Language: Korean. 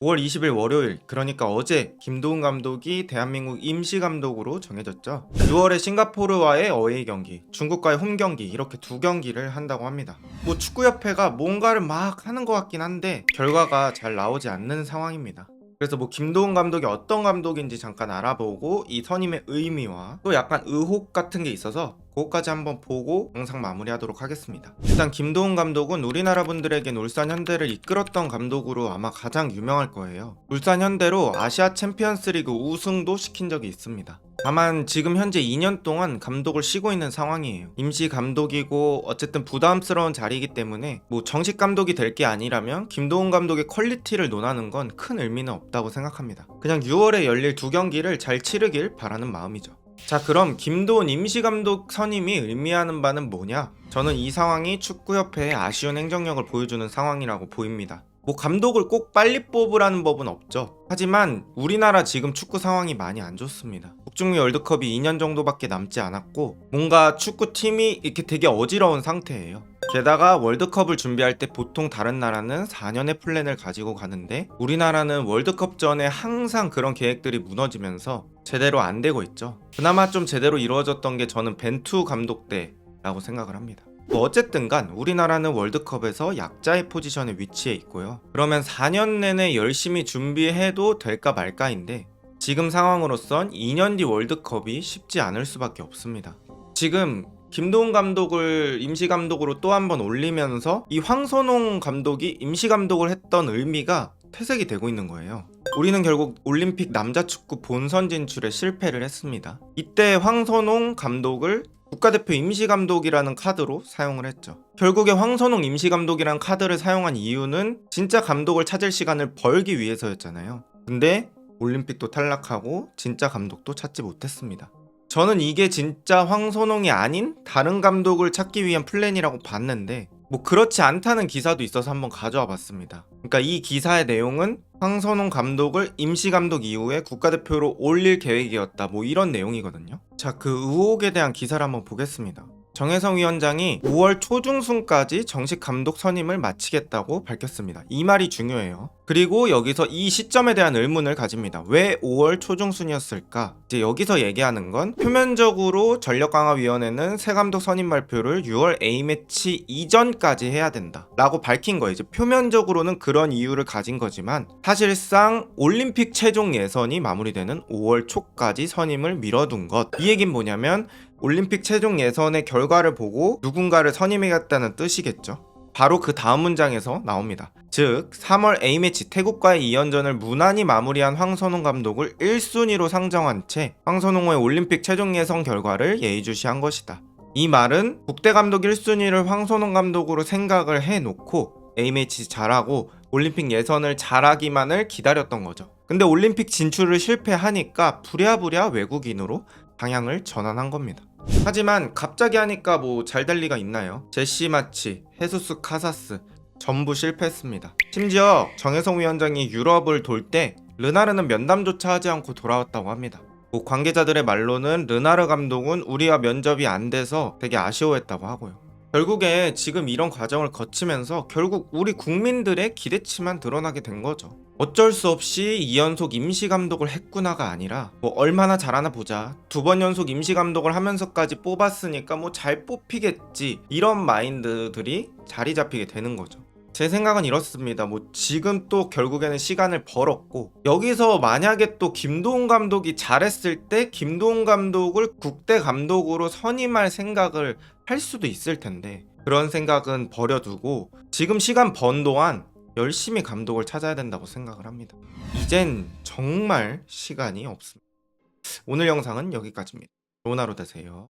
5월 20일 월요일, 그러니까 어제 김도훈 감독이 대한민국 임시감독으로 정해졌죠. 6월에 싱가포르와의 어웨이 경기, 중국과의 홈 경기, 이렇게 두 경기를 한다고 합니다. 뭐 축구협회가 뭔가를 막 하는 것 같긴 한데 결과가 잘 나오지 않는 상황입니다. 그래서 뭐 김도훈 감독이 어떤 감독인지 잠깐 알아보고 이 선임의 의미와 또 약간 의혹 같은 게 있어서 그것까지 한번 보고 영상 마무리하도록 하겠습니다. 일단 김도훈 감독은 우리나라 분들에겐 울산 현대를 이끌었던 감독으로 아마 가장 유명할 거예요. 울산 현대로 아시아 챔피언스리그 우승도 시킨 적이 있습니다. 다만 지금 현재 2년 동안 감독을 쉬고 있는 상황이에요. 임시 감독이고 어쨌든 부담스러운 자리이기 때문에 뭐 정식 감독이 될 게 아니라면 김도훈 감독의 퀄리티를 논하는 건 큰 의미는 없다고 생각합니다. 그냥 6월에 열릴 두 경기를 잘 치르길 바라는 마음이죠. 자, 그럼 김도훈 임시감독 선임이 의미하는 바는 뭐냐? 저는 이 상황이 축구협회의 아쉬운 행정력을 보여주는 상황이라고 보입니다. 뭐 감독을 꼭 빨리 뽑으라는 법은 없죠. 하지만 우리나라 지금 축구 상황이 많이 안 좋습니다. 북중미 월드컵이 2년 정도밖에 남지 않았고 뭔가 축구팀이 이렇게 되게 어지러운 상태예요. 게다가 월드컵을 준비할 때 보통 다른 나라는 4년의 플랜을 가지고 가는데 우리나라는 월드컵 전에 항상 그런 계획들이 무너지면서 제대로 안 되고 있죠. 그나마 좀 제대로 이루어졌던 게 저는 벤투 감독 때라고 생각을 합니다. 뭐 어쨌든 간 우리나라는 월드컵에서 약자의 포지션에 위치해 있고요. 그러면 4년 내내 열심히 준비해도 될까 말까인데 지금 상황으로선 2년 뒤 월드컵이 쉽지 않을 수밖에 없습니다. 지금 김도훈 감독을 임시감독으로 또 한 번 올리면서 이 황선홍 감독이 임시감독을 했던 의미가 퇴색이 되고 있는 거예요. 우리는 결국 올림픽 남자축구 본선 진출에 실패를 했습니다. 이때 황선홍 감독을 국가대표 임시감독이라는 카드로 사용을 했죠. 결국에 황선홍 임시감독이라는 카드를 사용한 이유는 진짜 감독을 찾을 시간을 벌기 위해서였잖아요. 근데 올림픽도 탈락하고 진짜 감독도 찾지 못했습니다. 저는 이게 진짜 황선홍이 아닌 다른 감독을 찾기 위한 플랜이라고 봤는데 뭐 그렇지 않다는 기사도 있어서 한번 가져와 봤습니다. 그러니까 이 기사의 내용은 황선홍 감독을 임시감독 이후에 국가대표로 올릴 계획이었다, 뭐 이런 내용이거든요. 자, 그 의혹에 대한 기사를 한번 보겠습니다. 정혜성 위원장이 5월 초중순까지 정식 감독 선임을 마치겠다고 밝혔습니다. 이 말이 중요해요. 그리고 여기서 이 시점에 대한 의문을 가집니다. 왜 5월 초중순이었을까? 이제 여기서 얘기하는 건 표면적으로 전력강화위원회는 새 감독 선임 발표를 6월 A매치 이전까지 해야 된다 라고 밝힌 거예요. 이제 표면적으로는 그런 이유를 가진 거지만 사실상 올림픽 최종 예선이 마무리되는 5월 초까지 선임을 미뤄둔 것. 이 얘긴 뭐냐면 올림픽 최종 예선의 결과를 보고 누군가를 선임하겠다는 뜻이겠죠. 바로 그 다음 문장에서 나옵니다. 즉 3월 A매치 태국과의 2연전을 무난히 마무리한 황선홍 감독을 1순위로 상정한 채 황선홍의 올림픽 최종 예선 결과를 예의주시한 것이다. 이 말은 국대 감독 1순위를 황선홍 감독으로 생각을 해놓고 A매치 잘하고 올림픽 예선을 잘하기만을 기다렸던 거죠. 근데 올림픽 진출을 실패하니까 부랴부랴 외국인으로 방향을 전환한 겁니다. 하지만 갑자기 하니까 뭐 잘 될 리가 있나요? 제시 마치, 헤수스 카사스 전부 실패했습니다. 심지어 정혜성 위원장이 유럽을 돌 때 르나르는 면담조차 하지 않고 돌아왔다고 합니다. 뭐 관계자들의 말로는 르나르 감독은 우리와 면접이 안 돼서 되게 아쉬워했다고 하고요. 결국에 지금 이런 과정을 거치면서 결국 우리 국민들의 기대치만 드러나게 된 거죠. 어쩔 수 없이 2연속 임시감독을 했구나가 아니라 뭐 얼마나 잘하나 보자, 2번 연속 임시감독을 하면서까지 뽑았으니까 뭐 잘 뽑히겠지, 이런 마인드들이 자리 잡히게 되는 거죠. 제 생각은 이렇습니다. 뭐 지금 또 결국에는 시간을 벌었고 여기서 만약에 또 김도훈 감독이 잘했을 때 김도훈 감독을 국대 감독으로 선임할 생각을 할 수도 있을 텐데 그런 생각은 버려두고 지금 시간 번 동안 열심히 감독을 찾아야 된다고 생각을 합니다. 이젠 정말 시간이 없습니다. 오늘 영상은 여기까지입니다. 좋은 하루 되세요.